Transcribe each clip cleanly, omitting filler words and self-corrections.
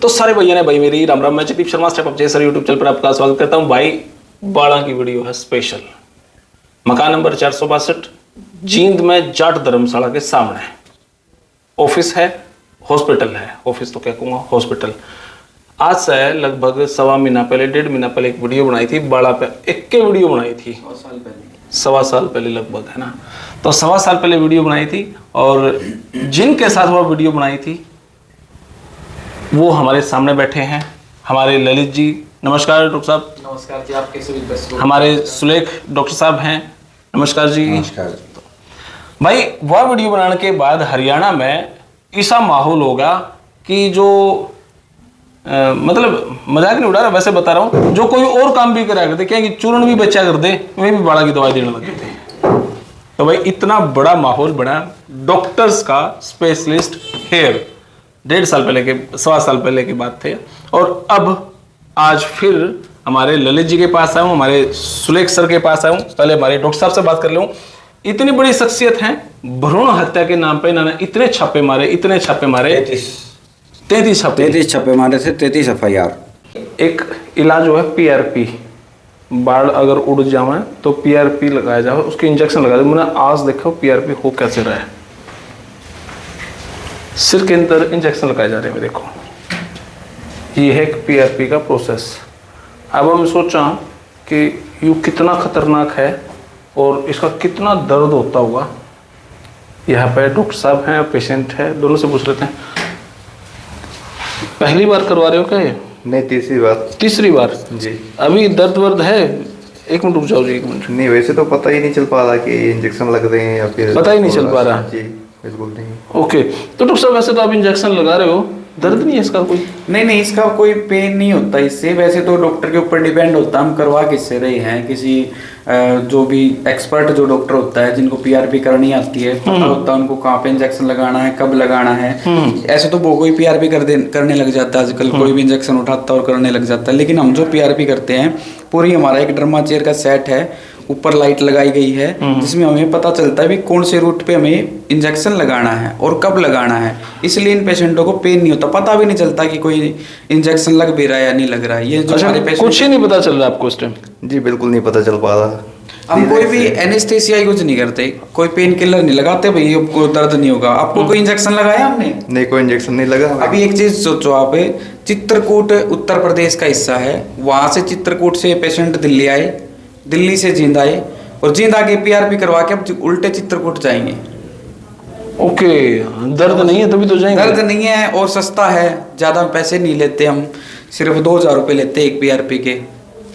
तो सारे भैया ने भाई मेरी राम राम, मैं Jagdeep Sharma step up sir YouTube channel पर आपका स्वागत करता हूं। भाई बाड़ा की वीडियो है स्पेशल। मकान नंबर 462 जींद में जाट धर्मशाला के सामने ऑफिस है, हॉस्पिटल है, ऑफिस तो क्या कहूँगा, हॉस्पिटल। आज से लगभग 1.25 महीना पहले, 1.5 महीना पहले एक वीडियो बनाई थी बाड़ा पे, एक के वीडियो बनाई थी 1.25 साल पहले लगभग, है ना। तो 1.25 साल पहले वीडियो बनाई थी और जिनके साथ वो वीडियो बनाई थी वो हमारे सामने बैठे हैं। हमारे ललित जी, नमस्कार डॉक्टर साहब। नमस्कार जी, आप कैसे भी। हमारे सुलेख डॉक्टर साहब हैं, नमस्कार जी। नमस्कार। भाई वह वीडियो बनाने के बाद हरियाणा में ऐसा माहौल होगा कि जो मतलब मजाक नहीं उड़ा रहा, वैसे बता रहा हूँ, जो कोई और काम भी करा करते, क्या कि चूर्ण भी बच्चा कर दे, वही भी बाड़ा की दवाई देने लगे थे। तो भाई इतना बड़ा माहौल बना डॉक्टर्स का, स्पेशलिस्ट हेयर। 1.5 साल पहले के, 1.25 साल पहले की बात थे। और अब आज फिर हमारे ललित जी के पास आया हूँ, हमारे सुलेख सर के पास आया हूँ। पहले हमारे डॉक्टर साहब से बात कर लूँ। इतनी बड़ी शख्सियत हैं, भ्रूण हत्या के नाम पे इन्होंने इतने छापे मारे, 33 छापे छापे मारे थे, 33 FIR। एक इलाज हुआ है PRP, बाढ़ अगर उड़ जाए तो PRP लगाया जाए, उसके इंजेक्शन लगा दे। मैंने आज देखो PRP हो कैसे रहा है, सिर के अंदर इंजेक्शन लगाए जा रहे हैं। देखो ये है एक PRP का प्रोसेस। अब हम सोचा कि ये कितना खतरनाक है और इसका कितना दर्द होता होगा। यहाँ पे डॉक्टर साहब हैं, पेशेंट है, दोनों से पूछ लेते हैं। पहली बार करवा रहे हो क्या ये? नहीं, तीसरी बार। तीसरी बार जी। अभी दर्द वर्द है? एक मिनट रुक जाओ जी, 1 मिनट। नहीं, वैसे तो पता ही नहीं चल पा रहा कि इंजेक्शन लग रहे हैं या फिर पता ही नहीं चल पा रहा जी, बिल्कुल नहीं। ओके, तो डॉक्टर साहब वैसे तो आप इंजेक्शन लगा रहे हो, दर्द नहीं है इसका कोई? नहीं, इसका कोई पेन नहीं होता इससे। वैसे तो डॉक्टर के ऊपर डिपेंड होता है हम करवा किससे रहे हैं। किसी जो भी एक्सपर्ट जो डॉक्टर होता है, जिनको PRP करनी आती है, पता होता है उनको कहाँ पे इंजेक्शन लगाना है, कब लगाना है। ऐसे तो वो कोई PRP करने लग जाता है आजकल, कोई भी इंजेक्शन उठाता है और करने लग जाता है। लेकिन हम जो PRP करते हैं, पूरी हमारा एक डर्मा चेयर का सेट है, ऊपर लाइट लगाई गई है, जिसमें हमें पता चलता है भी कौन से रूट पे हमें इंजेक्शन लगाना है और कब लगाना है। इसलिए इन पेशेंटों को पेन नहीं होता, पता भी नहीं चलता कि कोई इंजेक्शन लग भी रहा है या नहीं लग रहा है। ये जो हमारे पेशेंट, कुछ ही नहीं पता चल रहा आपको उस टाइम? जी बिल्कुल नहीं पता चल पा रहा। हम कोई भी एनेस्थेसिया यूज नहीं करते, कोई पेन किलर नहीं लगाते, भाई आपको दर्द नहीं होगा। आपको कोई इंजेक्शन लगाया हमने? नहीं, कोई इंजेक्शन नहीं लगा। अभी एक चीज सोचो आप, चित्रकूट उत्तर प्रदेश का हिस्सा है, वहां से चित्रकूट से पेशेंट दिल्ली आए, दिल्ली से जींद आए और जींद आके PRP करवा के अब उल्टे चित्रकूट जाएंगे। ओके, दर्द नहीं है तभी तो जाएंगे। दर्द नहीं है और सस्ता है, ज्यादा पैसे नहीं लेते हम, सिर्फ 2000 रुपये लेते हैं एक PRP के।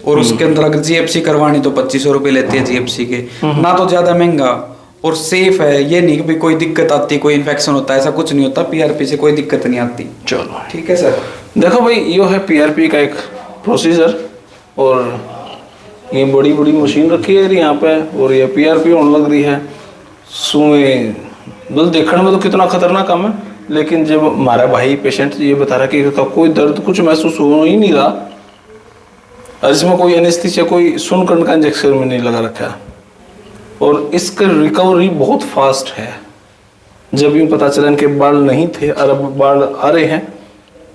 और उसके अंदर अगर GFC करवानी तो 2500 रुपये लेते हैं GFC के। ना तो ज्यादा महंगा और सेफ है। ये नहीं कि कोई दिक्कत आती, कोई इन्फेक्शन होता है, ऐसा कुछ नहीं होता। PRP से कोई दिक्कत नहीं आती। चलो ठीक है सर। देखो भाई, ये है PRP का एक प्रोसीजर और ये बड़ी बड़ी मशीन रखी है यहाँ पे और ये PRP होने लग रही है। सुई बस देखने में तो कितना खतरनाक काम है, लेकिन जब हमारा भाई पेशेंट ये बता रहा है कि इसका कोई दर्द कुछ महसूस हो ही नहीं रहा और इसमें कोई एनेस्थीसिया, कोई सुनकण का इंजेक्शन में नहीं लगा रखा और इसका रिकवरी बहुत फास्ट है। जब यूँ पता चला इनके बाल नहीं थे और अब बाल आ रहे हैं,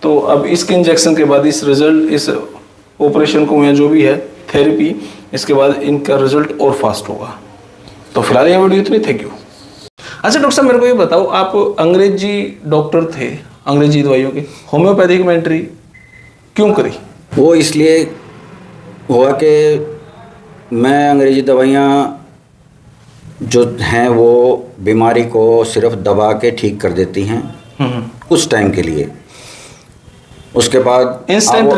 तो अब इसके इंजेक्शन के बाद इस रिजल्ट, इस ऑपरेशन को या जो भी है थेरेपी, इसके बाद इनका रिजल्ट और फास्ट होगा। तो फिलहाल ये वीडियो इतनी, थैंक यू। अच्छा डॉक्टर साहब, मेरे को ये बताओ, आप अंग्रेजी डॉक्टर थे, अंग्रेजी दवाइयों की, होम्योपैथिक में एंट्री क्यों करी? वो इसलिए हुआ कि मैं अंग्रेजी दवाइयाँ जो हैं वो बीमारी को सिर्फ दबा के ठीक कर देती हैं कुछ टाइम के लिए। उसके बाद इंस्टेंट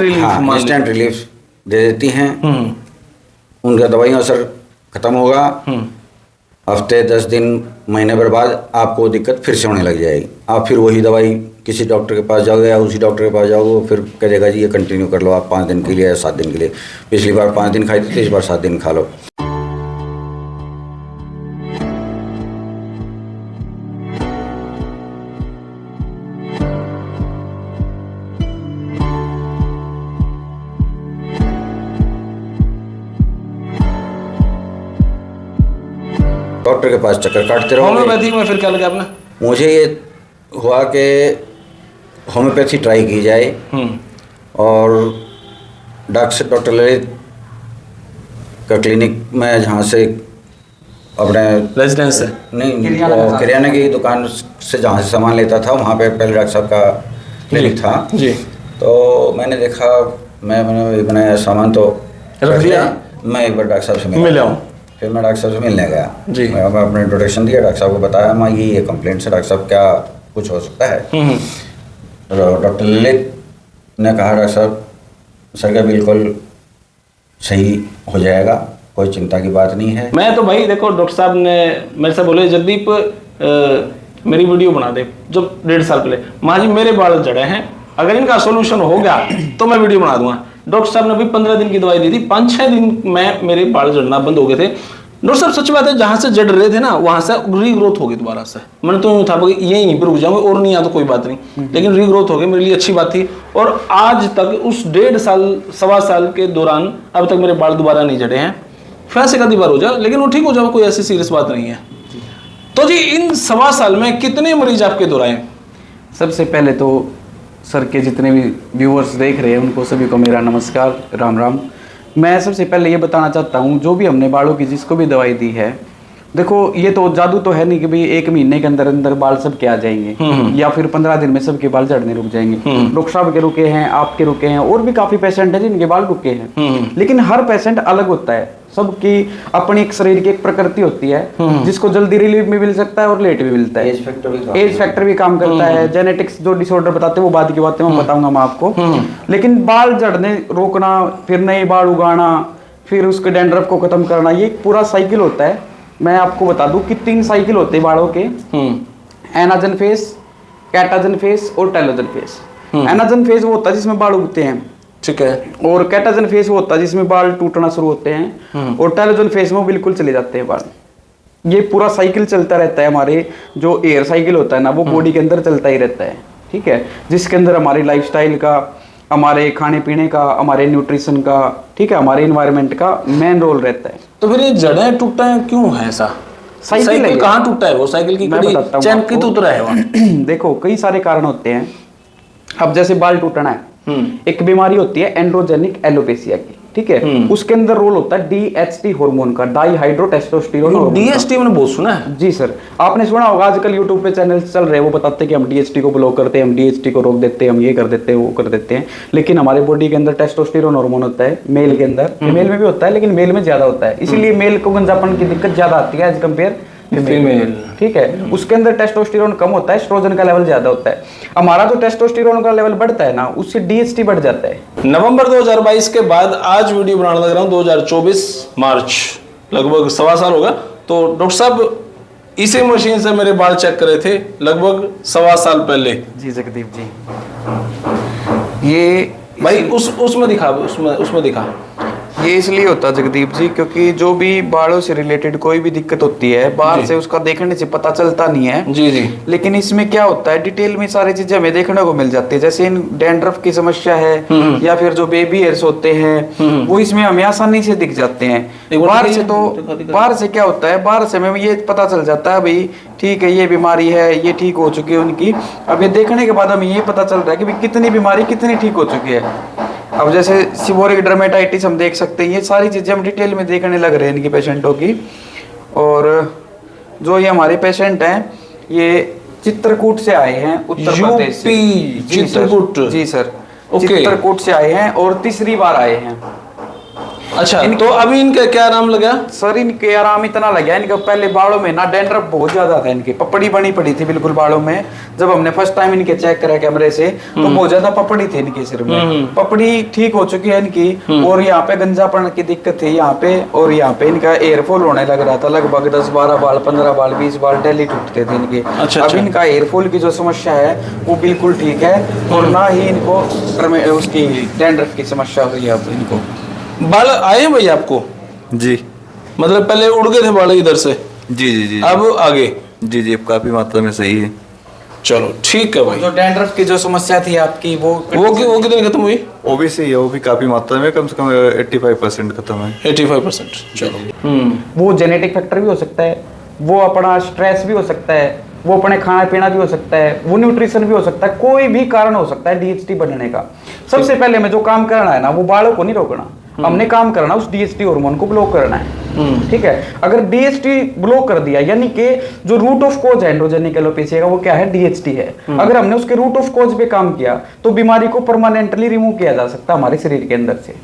रिलीफ दे देती हैं। उनका दवाइयों असर खत्म होगा, हफ्ते 10 दिन महीने भर बाद आपको दिक्कत फिर से होने लग जाएगी। आप फिर वही दवाई किसी डॉक्टर के पास जाओगे या उसी डॉक्टर के पास जाओगे, फिर कह देगा जी ये कंटिन्यू कर लो आप 5 दिन के लिए या 7 दिन के लिए। पिछली बार 5 दिन खाई थी, इस बार 7 दिन खा लो। डॉक्टर के पास चक्कर काटते रहो। होम्योपैथिक में फिर क्या लगा आपने? मुझे ये हुआ कि होम्योपैथी ट्राई की जाए और डॉक्टर ललित का क्लिनिक में जहाँ से अपने रेजिडेंस है। नहीं किराना की दुकान से जहाँ से सामान लेता था वहाँ पे पहले डॉक्टर साहब का क्लिनिक था जी। तो मैंने देखा, मैंने बनाया सामान तो रख दिया। मैं एक बार डॉक्टर साहब से मिल आऊँ। फिर मैं डॉक्टर साहब से मिलने गया जी। मैं अपने इंट्रोडक्शन दिया, डॉक्टर साहब को बताया मैं ये कंप्लेंट से, डॉक्टर साहब क्या कुछ हो सकता है? डॉक्टर ललित ने कहा डॉक्टर साहब सर का बिल्कुल सही हो जाएगा, कोई चिंता की बात नहीं है। मैं तो भाई देखो डॉक्टर साहब ने मेरे से बोले जगदीप मेरी वीडियो बना दे, जब 1.5 साल पहले माँ जी मेरे बाल जड़े हैं, अगर इनका सोल्यूशन हो गया तो मैं वीडियो बना दूंगा। डॉक्टर साहब ने भी 15 दिन की दवाई दी थी, 5-6 दिन में मेरे बाल जड़ना बंद हो गए थे। डॉक्टर साहब सच बात है, जहां से जड़ रहे थे ना वहां से रीग्रोथ हो गई दोबारा से। मैंने तो यूं था यहीं पर रुक जाऊंगे और नहीं आ तो कोई बात नहीं, लेकिन रीग्रोथ हो गई, मेरे लिए अच्छी बात थी। और आज तक उस 1.5 साल 1.25 साल के दौरान अब तक मेरे बाल दोबारा नहीं जड़े हैं। फैसे का बार हो जाए लेकिन वो ठीक हो जाए, कोई ऐसी सीरियस बात नहीं है। तो जी इन 1.25 साल में कितने मरीज आपके दौराए? सबसे पहले तो सर के जितने भी व्यूअर्स देख रहे हैं उनको सभी को मेरा नमस्कार, राम राम। मैं सबसे पहले ये बताना चाहता हूँ, जो भी हमने बालों की जिसको भी दवाई दी है, देखो ये तो जादू तो है नहीं कि भाई 1 महीने के अंदर अंदर बाल सबके आ जाएंगे या फिर 15 दिन में सबके बाल झड़ने रुक जाएंगे। डॉक्टर साहब के रुके हैं, आपके रुके हैं, और भी काफी पेशेंट हैं जिनके बाल रुके हैं। लेकिन हर पेशेंट अलग होता है, सबकी अपनी एक शरीर की एक प्रकृति होती है, जिसको जल्दी रिलीफ भी मिल सकता है और लेट भी मिलता है। एज फैक्टर भी काम करता है, जेनेटिक्स जो डिसऑर्डर बताते हैं वो बाद की बातें मैं बताऊंगा मैं आपको। लेकिन बाल झड़ने रोकना, फिर नए बाल उगाना, फिर उसके डैंड्रफ को खत्म करना, ये एक पूरा साइकिल होता है। मैं आपको बता दूं कि 3 साइकिल होते हैं बालों के, एनाजन फेस, कैटाजन फेस और टेलोजन फेस। एनाजन फेस वो होता है जिसमें बाल उगते हैं, ठीक है, और कैटाजन फेस वो होता है जिसमें बाल टूटना शुरू होते हैं, और टेलोजन फेस में वो बिल्कुल चले जाते हैं बाल। ये पूरा साइकिल चलता रहता है। हमारे जो एयर साइकिल होता है ना वो बॉडी के अंदर चलता ही रहता है, ठीक है, जिसके अंदर हमारी लाइफस्टाइल का, हमारे खाने पीने का, हमारे न्यूट्रिशन का, ठीक है, हमारे एनवायरनमेंट का मेन रोल रहता है। तो फिर ये जड़ें टूटते हैं क्यों है ऐसा? साइकिल कहाँ टूटा है? वो साइकिल की कड़ी चैन की टूट रहा है वहाँ। देखो कई सारे कारण होते हैं। अब जैसे बाल टूटना है, एक बीमारी होती है एंड्रोजेनिक एलोपेसिया की, ठीक है, उसके अंदर रोल होता है DHT हार्मोन का, डाईहाइड्रोटेस्टोस्टेरोन। DHT मैंने बहुत सुना है। जी सर, आपने सुना होगा, आजकल यूट्यूब पे चैनल चल रहे हैं, वो बताते हैं कि हम DHT को ब्लॉक करते हैं, हम DHT को रोक देते हैं, हम ये कर देते हैं, वो कर देते हैं। लेकिन हमारे बॉडी के अंदर टेस्टोस्टेरोन हार्मोन होता है, मेल के अंदर, फीमेल में भी होता है लेकिन मेल में ज्यादा होता है, इसीलिए मेल को गंजापन की दिक्कत ज्यादा आती है एज कम्पेयर फीमेल, ठीक है। उसके अंदर टेस्टोस्टेरोन कम होता है, एस्ट्रोजन का लेवल ज्यादा होता है। हमारा जो टेस्टोस्टेरोन का लेवल बढ़ता है ना, उससे DHT बढ़ जाता है। नवंबर 2022 के बाद आज वीडियो बनाने लग रहा हूँ, 2024 मार्च, लगभग 1.25 साल होगा। तो डॉक्टर साहब इसी मशीन से मेरे बाल चेक करे थे लगभग 1.25 साल पहले। जी जगदीप जी, ये भाई उसमें दिखा। ये इसलिए होता है जगदीप जी, क्योंकि जो भी बालों से रिलेटेड कोई भी दिक्कत होती है बाहर से उसका देखने से पता चलता नहीं है। जी जी। लेकिन इसमें क्या होता है, डिटेल में सारी चीजें हमें देखने को मिल जाती है। जैसे इन डैंड्रफ की समस्या है या फिर जो बेबी हेयर्स होते हैं वो इसमें हमें आसानी से दिख जाते हैं। बाहर से तो बाहर से क्या होता है, बाहर से हमें ये पता चल जाता है भाई ठीक है ये बीमारी है, ये ठीक हो चुकी है उनकी। अब ये देखने के बाद हमें ये पता चल रहा है कि भाई कितनी बीमारी कितनी ठीक हो चुकी है। अब जैसे सीबोरिक डर्मेटाइटिस हम देख सकते हैं, ये सारी चीजें हम डिटेल में देखने लग रहे हैं इनकी पेशेंटों की। और जो ये हमारे पेशेंट हैं ये चित्रकूट से आए हैं, उत्तर प्रदेश से। चित्रकूट? जी सर, चित्रकूट से आए हैं और तीसरी बार आए हैं। अच्छा, तो अभी इनका क्या आराम लगा? सर इनके आराम इतना लगा, इनके पहले बालों में ना डैंड्रफ बहुत ज्यादा था, इनकी पपड़ी बनी पड़ी थी बिल्कुल बालों में। जब हमने फर्स्ट टाइम इनके चेक करा कैमरे से तो बहुत ज्यादा पपड़ी थी इनके सिर में। पपड़ी ठीक हो चुकी है इनकी, और यहाँ पे गंजापन की दिक्कत थी यहाँ पे, और यहाँ पे इनका एयरफॉल होने लग रहा था। लगभग 10-12 बाल, 15 बाल, 20 बाल डेली टूटते थे इनके। अब इनका एयरफॉल की जो समस्या है वो बिल्कुल ठीक है, और ना ही इनको उसकी डैंड्रफ की समस्या हुई है। अब इनको बाल आए हैं भाई आपको? जी, मतलब पहले उड़ गए थे बाल इधर से? जी जी जी, अब आगे? जी जी, अब काफी मात्रा में सही है। चलो ठीक है भाई। जो डैंड्रफ की जो समस्या थी आपकी वो कितनी खत्म हुई? वो भी सही है, वो भी काफी मात्रा में, कम से कम 85% खत्म है। 85%। चलो। वो जेनेटिक फैक्टर भी हो सकता है, वो अपना स्ट्रेस भी हो सकता है, वो अपने खाना पीना भी हो सकता है, वो न्यूट्रिशन भी हो सकता है, कोई भी कारण हो सकता है डीएचटी बढ़ने का। सबसे पहले हमें जो काम करना है ना, वो बालों को नहीं रोकना, हमने काम करना उस डीएचटी हार्मोन को ब्लॉक करना है। ठीक है, अगर डीएचटी ब्लॉक कर दिया, यानी कि जो रूट ऑफ कॉज है एंड्रोजेनिक एलोपेशिया का, वो क्या है? डीएचटी है। अगर हमने उसके रूट ऑफ कॉज पे काम किया तो बीमारी को परमानेंटली रिमूव किया जा सकता है हमारे शरीर के अंदर से।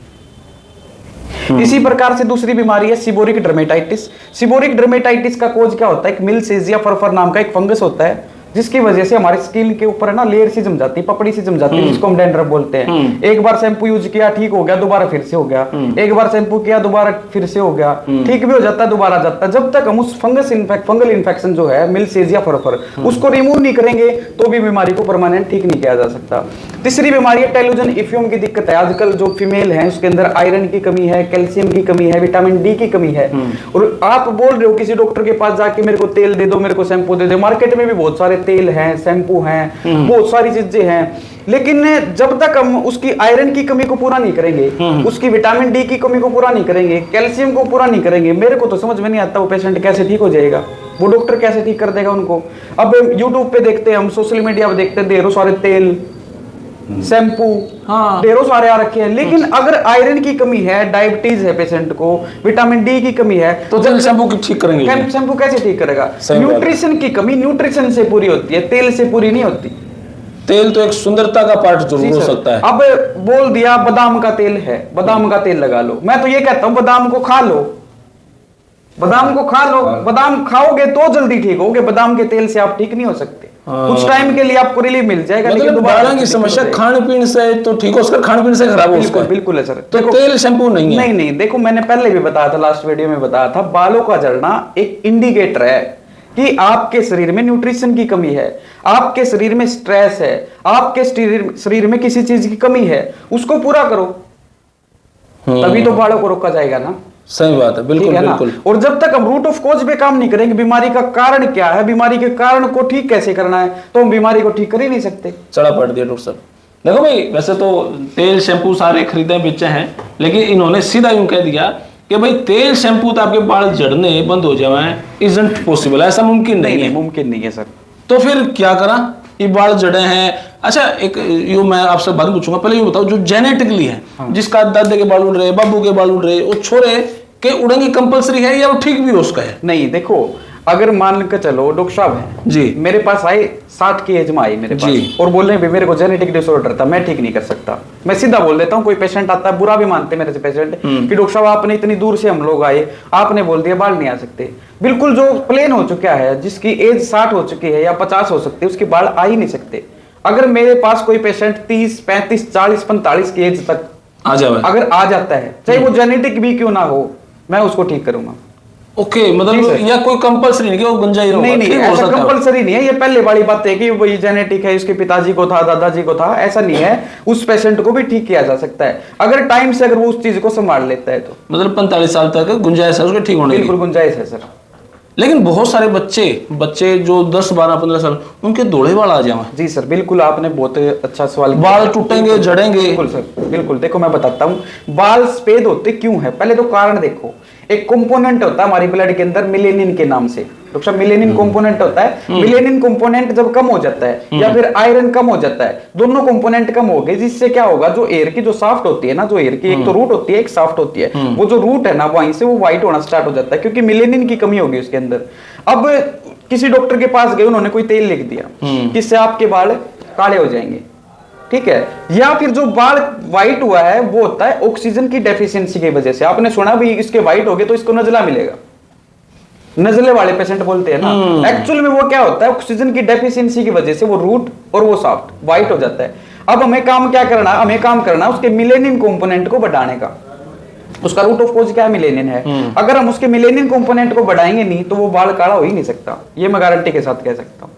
इसी प्रकार से दूसरी बीमारी है सीबोरिक डर्मेटाइटिस। सीबोरिक डर्मेटाइटिस का कोज क्या होता है? एक मिलसेजिया फरफर नाम का एक फंगस होता है, जिसकी वजह से हमारी स्किन के ऊपर है ना लेयर सी जम जाती है, पपड़ी सी जम जाती है, जिसको हम डैंड्रफ बोलते हैं। एक बार शैम्पू यूज किया, ठीक हो गया, दोबारा फिर से हो गया, एक बार शैम्पू किया, दोबारा फिर से हो गया, ठीक भी हो जाता है, दोबारा जाता है। जब तक हम उस फंगल इन्फेक्शन जो है मिलसेजिया फरफर, उसको रिमूव नहीं करेंगे तो भी बीमारी को परमानेंट ठीक नहीं किया जा सकता। तीसरी बीमारी है टेलोजन इफ्यूम की दिक्कत है। आजकल जो फीमेल है उसके अंदर आयरन की कमी है, कैल्शियम की कमी है, विटामिन डी की कमी है, और आप बोल रहे हो किसी डॉक्टर के पास जाके मेरे को तेल दे दो, मेरे को शैम्पू दे दो। मार्केट में भी बहुत सारे तेल हैं, शैम्पू हैं, बहुत सारी चीजें हैं, लेकिन जब तक हम उसकी आयरन की कमी को पूरा नहीं करेंगे, उसकी विटामिन डी की कमी को पूरा नहीं करेंगे, कैल्शियम को पूरा नहीं करेंगे, मेरे को तो समझ में नहीं आता वो पेशेंट कैसे ठीक हो जाएगा, वो डॉक्टर कैसे ठीक कर देगा उनको। अब यूट्यूब पे देखते हैं, हम सोशल मीडिया पे देखते हैं, ढेरों सारे तेल, शैम्पू, ढेरों सारे आ रखे हैं, लेकिन अगर आयरन की कमी है, डायबिटीज है पेशेंट को, विटामिन डी की कमी है, तो तेल शैम्पू ठीक करेंगे? शैम्पू कैसे ठीक करेगा? न्यूट्रिशन की कमी न्यूट्रिशन से पूरी होती है, तेल से पूरी नहीं होती। तेल तो एक सुंदरता का पार्ट जरूर हो सकता है। अब बोल दिया बादाम का तेल है, बादाम का तेल लगा लो। मैं तो ये कहता हूं बादाम को खा लो, बादाम को खा लो, बादाम खाओगे तो जल्दी ठीक होगे, बादाम के तेल से आप ठीक नहीं हो सकते। कुछ टाइम के लिए आपको रिलीफ मिल जाएगा, लेकिन दोबारा की समस्या खान पीन से तो ठीक हो सकता, खान पीन से खराब हो सकता है। बिल्कुल है सर। तो तेल शैम्पू नहीं है? नहीं, देखो मैंने पहले भी बताया था, लास्ट वीडियो में बताया था, बालों का झड़ना एक इंडिकेटर है कि आपके शरीर में न्यूट्रिशन की कमी है, आपके शरीर में स्ट्रेस है, आपके शरीर में किसी चीज की कमी है, उसको पूरा करो, तभी तो बालों को रोका जाएगा ना। सही बात है, बिल्कुल बिल्कुल। और जब तक हम रूट ऑफ कॉज पे काम नहीं करेंगे, बीमारी का कारण क्या है, बीमारी के कारण को ठीक कैसे करना है, तो हम बीमारी को ठीक कर ही नहीं सकते। चढ़ा पड़ दिया डॉक्टर साहब। देखो भाई, वैसे तो तेल शैम्पू सारे खरीदे बेचे हैं, लेकिन इन्होंने सीधा यूं कह दिया कि भाई तेल शैम्पू तो आपके बाल झड़ने बंद हो जाए, इजंट पॉसिबल, ऐसा मुमकिन नहीं है। मुमकिन नहीं है सर। तो फिर क्या करा? ये बाल जड़े हैं। अच्छा, एक यो मैं आपसे बात पूछूंगा, पहले ये बताओ, जो जेनेटिकली है, जिसका दादे के बाल उड़ रहे, बाबू के बाल उड़ रहे, वो छोरे के उड़ेंगे कंपलसरी है या वो ठीक भी हो उसका है? नहीं, देखो अगर मान कर चलो डॉक्टर साहब हैं जी, मेरे पास आए 60 की एज में आई मेरे पास और बोल रहे हैं मेरे को जेनेटिक डिसऑर्डर था, मैं ठीक नहीं कर सकता, मैं सीधा बोल देता हूँ। कोई पेशेंट आता है, बुरा भी मानते मेरे से पेशेंट कि डॉक्टर साहब आपने इतनी दूर से हम लोग आए, आपने बोल दिया बाल नहीं आ सकते। बिल्कुल, जो प्लेन हो चुका है, जिसकी एज 60 हो चुकी है या 50 हो सकती है, उसके बाल आ ही नहीं सकते। अगर मेरे पास कोई पेशेंट 30, 35, 40, 45 की एज तक आ जाए, अगर आ जाता है, चाहे वो जेनेटिक भी क्यों ना हो, मैं उसको ठीक करूंगा। ओके, मतलब या कोई कंपलसरी नहीं कि वो गुंजाइश होगा? नहीं, ऐसा कंपलसरी नहीं है। ये पहले वाली बात है कि वही जेनेटिक है, इसके पिताजी को था, दादाजी को था, ऐसा नहीं है। उस पेशेंट को भी ठीक किया जा सकता है अगर टाइम से अगर वो उस चीज को संभाल लेता है तो। मतलब 45 साल तक गुंजाइश है उसके ठीक होने की? बिल्कुल गुंजाइश है सर। लेकिन बहुत सारे बच्चे जो 10, 12, 15 साल, उनके दौड़े बाल आ जाए। जी सर, बिल्कुल, आपने बहुत अच्छा सवाल किया। बाल टूटेंगे, झड़ेंगे? बिल्कुल सर, बिल्कुल। देखो मैं बताता हूँ बाल सफेद होते क्यों है। पहले तो कारण देखो, एक कंपोनेंट होता है हमारी ब्लड के अंदर मिलेनिन के नाम से, डॉक्टर साहब, मिलेनिन कंपोनेंट होता है। मिलेनिन कंपोनेंट जब कम हो जाता है या फिर आयरन कम हो जाता है, दोनों कंपोनेंट कम हो गए, जिससे क्या होगा, जो एयर की जो शाफ्ट होती है ना, जो एयर की एक तो रूट होती है, एक शाफ्ट होती है, वो जो रूट है ना, वहीं से वो व्हाइट होना स्टार्ट हो जाता है, क्योंकि मिलेनिन की कमी होगी उसके अंदर। अब किसी डॉक्टर के पास गए, उन्होंने कोई तेल लिख दिया जिससे आपके बाल काले हो जाएंगे, ठीक है, या फिर जो बाल व्हाइट हुआ है वो होता है ऑक्सीजन की डेफिशिएंसी की वजह से। आपने सुना भी इसके व्हाइट हो गए तो इसको नजला मिलेगा, नजले वाले पेशेंट बोलते हैं ना। एक्चुअल में वो क्या होता है, ऑक्सीजन की डेफिशिएंसी की वजह से वो रूट और वो शाफ्ट व्हाइट हो जाता है। अब हमें काम क्या करना, हमें काम करना उसके मिलेनिन कंपोनेंट को बढ़ाने का। उसका रूट ऑफ कॉज क्या है, मिलेनिन है। अगर हम उसके मिलेनिन कंपोनेंट को बढ़ाएंगे नहीं तो वो बाल काला हो ही नहीं सकता, ये मैं गारंटी के साथ कह सकता हूं।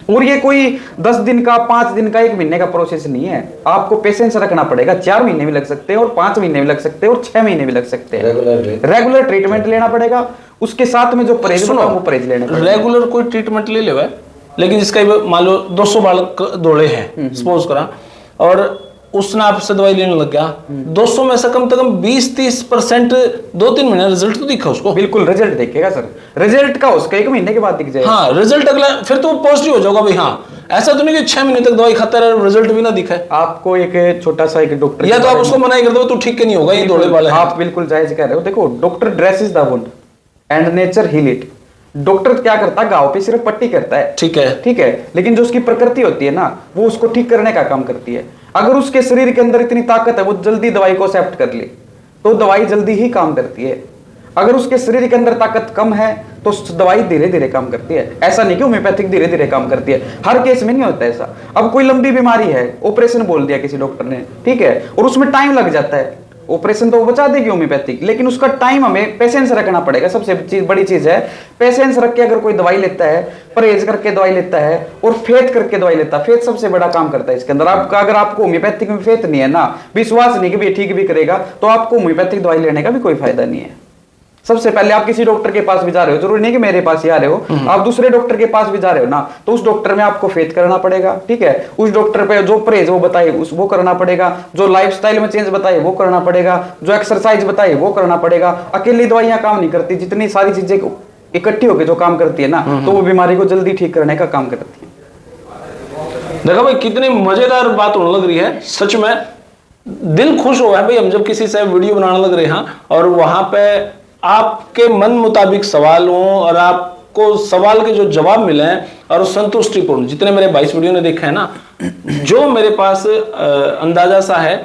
और ये कोई 10 दिन का, 5 दिन का, 1 महीने का प्रोसेस नहीं है। आपको पेशेंस रखना पड़ेगा। 4 महीने भी लग सकते हैं और 5 महीने भी लग सकते हैं और 6 महीने भी लग सकते हैं। रेगुलर ट्रीटमेंट लेना पड़ेगा, उसके साथ में जो परहेज वो परहेज लेने पड़ेगा। रेगुलर कोई ट्रीटमेंट ले लेगा, लेकिन जिसका मान लो 200 बाल दौड़े हैं सपोज करा, और उसने आपसे दवाई लेने लग गया, 200 में से कम से कम 20-30% 2-3 महीने रिजल्ट तो दिखा उसको। बिल्कुल रिजल्ट देखेगा सर, रिजल्ट का उसका 1 महीने के बाद दिख जाएगा। हाँ, रिजल्ट अगला फिर तो पॉजिटिव हो जाएगा भाई। हाँ, ऐसा तो नहीं कि 6 महीने तक दवाई खाता रहे रिजल्ट भी ना दिखाए। आपको एक छोटा सा एक डॉक्टर, या तो आप उसको मना कर दो, तू ठीक नहीं होगा, ये दौड़े वाला है। आप बिल्कुल जायज कह रहे हो। देखो, doctor dresses the wound and nature heal it. Doctor क्या करता है, घाव पे सिर्फ पट्टी करता है, ठीक है, ठीक है, लेकिन जो उसकी प्रकृति होती है ना, वो उसको ठीक करने का काम करती है। अगर उसके शरीर के अंदर इतनी ताकत है, वो जल्दी दवाई को एक्सेप्ट कर ले, तो दवाई जल्दी ही काम करती है। अगर उसके शरीर के अंदर ताकत कम है, तो दवाई धीरे धीरे काम करती है। ऐसा नहीं कि होम्योपैथिक धीरे धीरे काम करती है, हर केस में नहीं होता ऐसा। अब कोई लंबी बीमारी है, ऑपरेशन बोल दिया किसी डॉक्टर ने, ठीक है, और उसमें टाइम लग जाता है। ऑपरेशन तो वो बचा देगी होम्योपैथिक, लेकिन उसका टाइम हमें पेशेंस रखना पड़ेगा। सबसे बड़ी चीज है पेशेंस रख के अगर कोई दवाई लेता है, परहेज करके दवाई लेता है और फेथ करके दवाई लेता है, फेथ सबसे बड़ा काम करता है इसके अंदर। आपका अगर आपको होम्योपैथिक में फेथ नहीं है ना, विश्वास नहीं कि भी ठीक भी करेगा, तो आपको होम्योपैथिक दवाई लेने का भी कोई फायदा नहीं है। सबसे पहले आप किसी डॉक्टर के पास भी जा रहे हो, जरूरी नहीं कि मेरे पास ही आ रहे हो, आप दूसरे डॉक्टर के पास भी जा रहे हो ना, तो उस डॉक्टर में आपको फेथ करना पड़ेगा, ठीक है। उस डॉक्टर पे जो परहेज वो बताए वो करना पड़ेगा, जो लाइफस्टाइल में चेंज बताए वो करना पड़ेगा, जो एक्सरसाइज बताए वो करना पड़ेगा। अकेली दवाइयां काम नहीं करती, जितनी सारी चीजें इकट्ठी होकर जो काम करती है ना, तो वो बीमारी को जल्दी ठीक करने का काम करती है। देखो भाई, कितनी मजेदार बात होने लग रही है, सच में दिल खुश हुआ है भाई हम जब किसी से वीडियो बनाने लग रहे हैं और वहां पे आपके मन मुताबिक सवाल हो और आपको सवाल के जो जवाब मिले हैं और संतुष्टिपूर्ण। जितने मेरे 22 वीडियो ने देखा है ना, जो मेरे पास अंदाजा सा है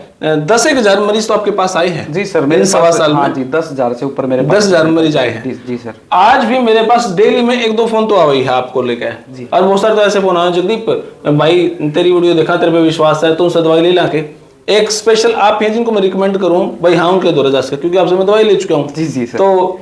10,000 मरीज तो आपके पास आए हैं। जी सर, मेरे 1.25 साल हाँ में जी 10,000 से ऊपर मेरे 10,000 मरीज आए हैं। जी सर। आज भी मेरे पास डेली में 1-2 फोन तो आ गई है आपको लेकर, और बहुत सारे तो ऐसे फोन आए, जगदीप भाई तेरी वीडियो देखा, तेरे पे विश्वास है, तुमसे दवाई ले लाके। एक स्पेशल आप हैं जिनको मैं रिकमेंड करूं भाई, हाँ उनके दौरे जा सके, क्योंकि आपसे मैं दवाई ले चुका हूं। जी जी सर। तो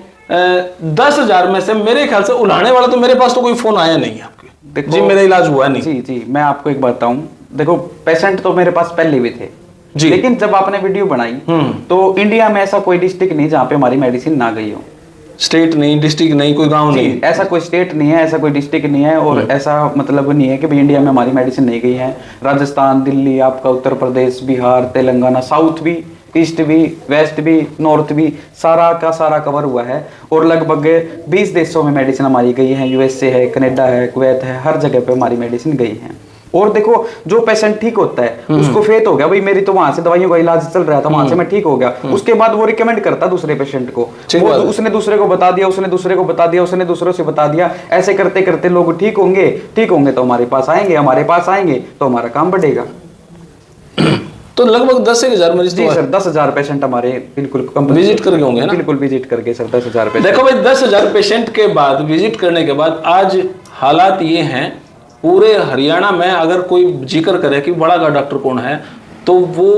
10,000 में से मेरे ख्याल से उलाने वाला तो मेरे पास तो कोई फोन आया नहीं है आपके। देखो, जी मेरा इलाज हुआ नहीं। जी जी, मैं आपको एक बताऊं, देखो पेशेंट तो मेरे पास पहले भी थे जी, लेकिन जब आपने वीडियो बनाई तो इंडिया में ऐसा कोई डिस्ट्रिक्ट नहीं जहाँ पे हमारी मेडिसिन ना गई हो। स्टेट नहीं, डिस्ट्रिक्ट नहीं, कोई गांव नहीं, ऐसा कोई स्टेट नहीं है, ऐसा कोई डिस्ट्रिक्ट नहीं है, और ऐसा मतलब नहीं है कि भाई इंडिया में हमारी मेडिसिन नहीं गई है। राजस्थान, दिल्ली, आपका उत्तर प्रदेश, बिहार, तेलंगाना, साउथ भी, ईस्ट भी, वेस्ट भी, नॉर्थ भी, सारा का सारा कवर हुआ है। और लगभग 20 देशों में मेडिसिन हमारी गई है, यूएसए है, कनाडा है, कुवैत है, हर जगह पे हमारी मेडिसिन गई है। और देखो, जो पेशेंट ठीक होता है उसको फेथ हो गया भाई, मेरी तो वहां से दवाइयों का इलाज चल रहा था, वहां से मैं ठीक हो गया, उसके बाद वो रिकमेंड करता दूसरे पेशेंट को, उसने दूसरे को बता दिया, उसने दूसरे को बता दिया, उसने दूसरों से बता दिया, ऐसे करते करते लोग ठीक होंगे तो हमारे पास आएंगे, हमारे पास आएंगे तो हमारा काम बढ़ेगा। तो लगभग 10,000 मरीज जी सर, 10,000 पेशेंट हमारे बिल्कुल विजिट करके होंगे ना? बिल्कुल विजिट करके सर, 10,000 पेशेंट। देखो भाई, 10,000 पेशेंट के बाद विजिट करने के बाद आज हालात ये हैं, पूरे हरियाणा में अगर कोई जिक्र करे कि बड़ा का डॉक्टर कौन है, तो वो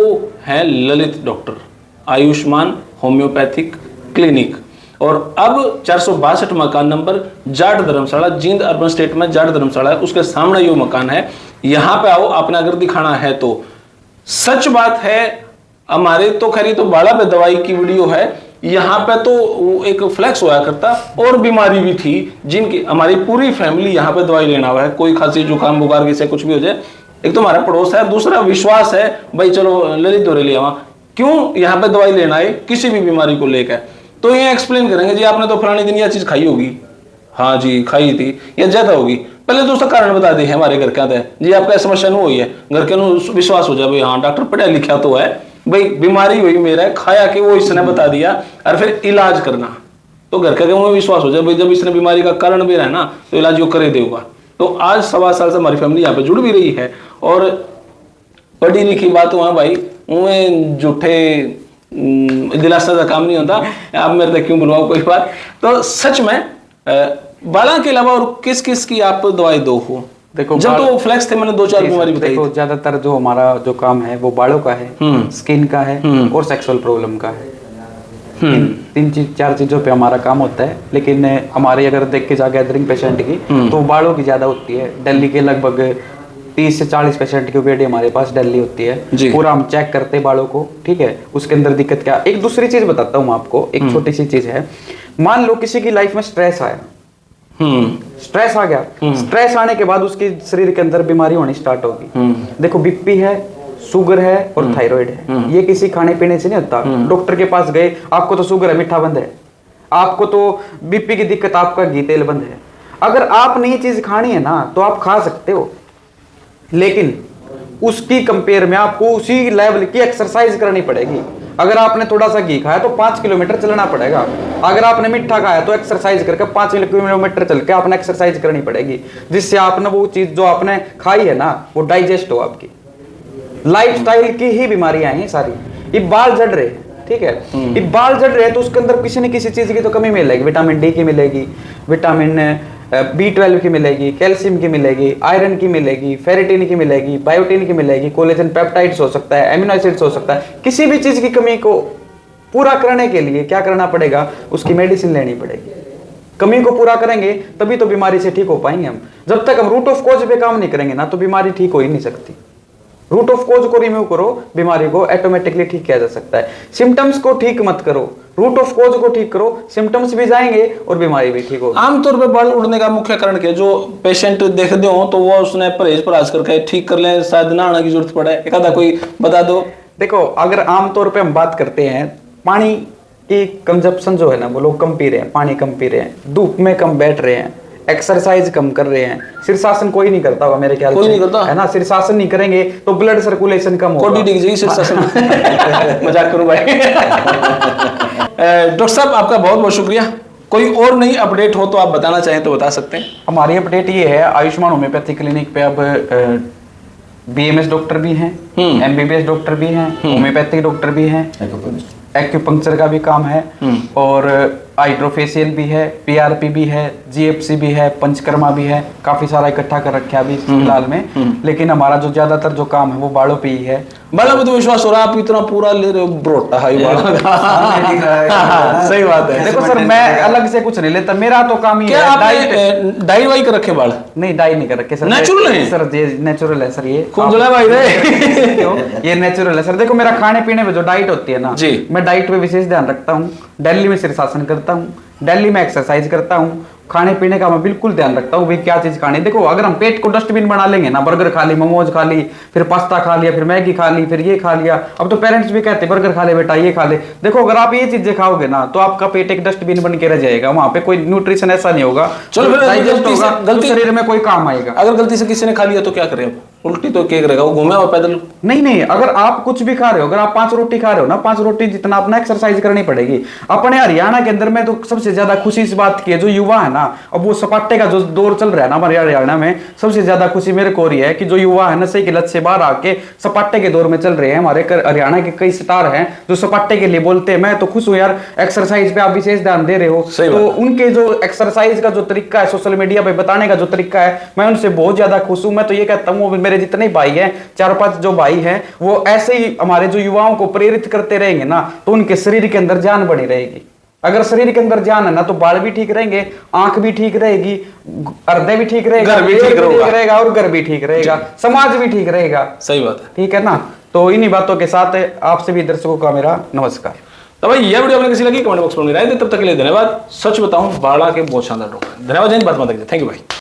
है Lalit doctor, Ayushman homeopathic clinic. और अब 462 मकान नंबर, जाट धर्मशाला, जींद अर्बन स्टेट में जाट धर्मशाला है, उसके सामने ये मकान है। यहाँ पे आओ, आपने अगर दिखाना है तो। सच बात है, हमारे तो खैर तो बाड़ा पे दवाई की वीडियो है, यहाँ पे तो एक फ्लैक्स हुआ करता, और बीमारी भी थी जिनकी हमारी पूरी फैमिली यहाँ पे दवाई लेना हुआ है। कोई खांसी जुकाम बुखार किसी कुछ भी हो जाए, एक तो हमारा पड़ोस है, दूसरा विश्वास है भाई चलो ललित दौरे लिया, क्यों यहाँ पे दवाई लेना है किसी भी बीमारी को लेकर। तो ये एक्सप्लेन करेंगे जी आपने तो फलाने दिन यह चीज खाई होगी, हाँ जी खाई थी, या ज्यादा होगी, पहले तो उसका कारण बता दे हमारे घर क्या है जी, आपका समस्या नहीं हुई है, घर के विश्वास हो जाए भाई हाँ डॉक्टर पढ़ा लिखा तो है भाई, बीमारी हुई मेरा खाया कि वो इसने बता दिया, और फिर इलाज करना, तो घर के में विश्वास हो जाए भाई, जब इसने बीमारी का कारण भी रहा ना तो इलाज वो करे देगा। तो आज 1.25 साल से हमारी फैमिली यहाँ पे जुड़ भी रही है, और पढ़ी लिखी बात हुआ भाई, उन्हें झूठे दिलासा का काम नहीं होता। आप मेरे तक क्यों बुलवाओ कोई बात। तो सच में बाला के अलावा और किस किस की आप दवाई दो हो? देखो जब तो फ्लैक्स थे मैंने 2-4 बीमारी बताई। देखो ज्यादातर जो हमारा जो काम है वो बालों का है, स्किन का है और सेक्सुअल प्रॉब्लम का है। 3-4 चीजों पे हमारा काम होता है। लेकिन हमारे अगर देख के जा गैदरिंग पेशेंट की तो बालों की ज्यादा होती है। दिल्ली के लगभग 30 से 40 पेशेंट की ओपीडी हमारे पास दिल्ली होती है। पूरा हम चेक करते हैं बालों को, ठीक है, उसके अंदर दिक्कत क्या। एक दूसरी चीज बताता हूँ आपको, एक छोटी सी चीज है। मान लो किसी की लाइफ में स्ट्रेस आया, स्ट्रेस आ गया, स्ट्रेस आने के बाद उसके शरीर के अंदर बीमारी होनी स्टार्ट होगी। देखो बीपी है, शुगर है और थायराइड है, ये किसी खाने पीने से नहीं होता। डॉक्टर के पास गए, आपको तो शुगर है, मीठा बंद है, आपको तो बीपी की दिक्कत, आपका घी तेल बंद है। अगर आपने ये चीज खानी है ना तो आप खा सकते हो, लेकिन उसकी कंपेयर में आपको उसी लेवल की एक्सरसाइज करनी पड़ेगी। अगर आपने थोड़ा सा घी खाया तो 5 किलोमीटर चलना पड़ेगा, अगर आपने मीठा खाया तो एक्सरसाइज करके 5 किलोमीटर चल के आपने एक्सरसाइज करनी पड़ेगी, जिससे आपने वो चीज जो आपने खाई है ना वो डाइजेस्ट हो। आपकी लाइफस्टाइल की ही बीमारियां हैं सारी। ये बाल झड़ रहे हैं, ठीक है, ये बाल झड़ रहे हैं तो उसके अंदर किसी न किसी चीज की तो कमी मिलेगी। विटामिन डी की मिलेगी, विटामिन B12 की मिलेगी, कैल्शियम की मिलेगी, आयरन की मिलेगी, फेरेटिन की मिलेगी, बायोटिन की मिलेगी, कोलेजन पेप्टाइड्स हो सकता है, एमिनो एसिड्स हो सकता है। किसी भी चीज की कमी को पूरा करने के लिए क्या करना पड़ेगा, उसकी मेडिसिन लेनी पड़ेगी। कमी को पूरा करेंगे तभी तो बीमारी से ठीक हो पाएंगे हम। जब तक हम रूट ऑफ कॉज पे काम नहीं करेंगे ना तो बीमारी ठीक हो ही नहीं सकती। रूट ऑफ कॉज को रिमूव करो, बीमारी को ऑटोमेटिकली ठीक किया जा सकता है। सिम्टम्स को ठीक मत करो, रूट ऑफ कॉज को ठीक करो, सिम्टम्स भी जाएंगे और बीमारी भी ठीक होगी। आमतौर पे बाल उड़ने का मुख्य कारण क्या है? जो पेशेंट देखते हो तो वो उसने परहेज करके ठीक कर ले, शायद ना आने की जरूरत पड़े, एक आधा कोई बता दो। देखो, अगर आमतौर पे हम बात करते हैं, पानी की कंजप्शन जो है ना वो लोग कम पी रहे हैं, पानी कम पी रहे हैं, धूप में कम बैठ रहे हैं, एक्सरसाइज कम कर रहे हैं। शीर्षासन कोई नहीं करता होगा मेरे ख्याल से, कोई नहीं करता है ना। शीर्षासन नहीं करेंगे तो ब्लड सर्कुलेशन कम होगा। कोडी डिग शीर्षासन मजाक करूं भाई। डॉक्टर साहब आपका बहुत बहुत शुक्रिया। कोई और नई अपडेट हो तो आप बताना चाहें तो बता सकते हैं। हमारी अपडेट ये है, आयुष्मान होम्योपैथी क्लिनिक पे अब BMS डॉक्टर भी हैं, MBBS डॉक्टर भी हैं, होम्योपैथिक डॉक्टर भी हैं, एक्यूपंक्चर का भी काम है और हाइड्रोफेशियल भी है, PRP भी है, GFC भी है, पंचकर्मा भी है, काफी सारा इकट्ठा कर रखा है अभी फिलहाल में। लेकिन हमारा जो ज्यादातर जो काम है वो बालों पे ही है। बालों में तो विश्वास हो रहा है, आप इतना पूरा ले रहे हो, ब्रोटा हाई बालों का। सही बात है। देखो सर, मैं अलग से कुछ नहीं लेता, मेरा तो काम ही क्या है। आपने डाई वाई कर रखे बाल? नहीं, डाई नहीं कर रखे सर। नेचुरल है सर, ये नेचुरल है सर। ये कुंजला भाई रे ये नेचुरल है सर। देखो, मेरा खाने पीने में जो डाइट होती है ना जी, मैं डाइट पे विशेष ध्यान रखता हूँ। दिल्ली में शीर्षासन करता हूँ, दिल्ली में एक्सरसाइज करता हूँ, खाने पीने का मैं बिल्कुल ध्यान रखता हूँ भाई क्या चीज खानी। देखो, अगर हम पेट को डस्टबिन बना लेंगे ना, बर्गर खा ली, मोमोज खा ली, फिर पास्ता खा लिया, फिर मैगी खा ली, फिर ये खा लिया। अब तो पेरेंट्स भी कहते हैं बर्गर खा ले बेटा, ये खा ले। देखो, अगर आप ये चीजें खाओगे ना तो आपका पेट एक डस्टबिन बन के रह जाएगा, वहां पे कोई न्यूट्रिशन ऐसा नहीं होगा। चलो फिर डाइजेस्ट होगा, गलती शरीर में कोई काम आएगा। अगर गलती से किसी ने खा लिया तो क्या करें? उल्टी तो क्या करेगा वो, घूमे और पैदल? नहीं, अगर आप कुछ भी खा रहे हो, अगर आप 5 रोटी खा रहे हो ना, 5 रोटी जितना अपना एक्सरसाइज करनी पड़ेगी। अपने हरियाणा के अंदर में तो सबसे ज्यादा खुशी इस बात की है, जो युवा है ना, अब वो सपाटे का जो दौर चल रहा है ना हमारे हरियाणा में, सबसे ज्यादा खुशी मेरे को हो रही है कि जो युवा है नशे की लत से बाहर आके सपाटे के दौर में चल रहे हैं। हमारे हरियाणा के कई स्टार हैं जो सपाटे के लिए बोलते हैं। मैं तो खुश हूँ यार, एक्सरसाइज पे आप विशेष ध्यान दे रहे हो। तो उनके जो एक्सरसाइज का जो तरीका है, सोशल मीडिया पे बताने का जो तरीका है, मैं उनसे बहुत ज्यादा खुश हूँ। मैं तो ये कहता हूँ मेरे जितने भाई हैं, 4-5 जो भाई हैं, वो ऐसे ही हमारे जो युवाओं को प्रेरित करते रहेंगे ना तो उनके शरीर के अंदर जान बनी रहेगी। अगर शरीर के अंदर जान है ना तो बाल भी ठीक रहेंगे, आंख भी ठीक रहेगी, हृदय भी ठीक रहेगा, घर भी ठीक रहेगा और घर भी ठीक रहेगा, समाज भी ठीक रहेगा। सही बात है, ठीक है ना। तो इन्हीं बातों के साथ आपसे भी दर्शकों का मेरा नमस्कार। तो भाई ये वीडियो आपने किसी लगी कमेंट बॉक्स में राय दे। तब तक के लिए धन्यवाद। सच बताऊं, बाड़ा के बहुत शानदार लोग हैं। धन्यवाद। जय हिंद, बात माता की जय। थैंक यू भाई।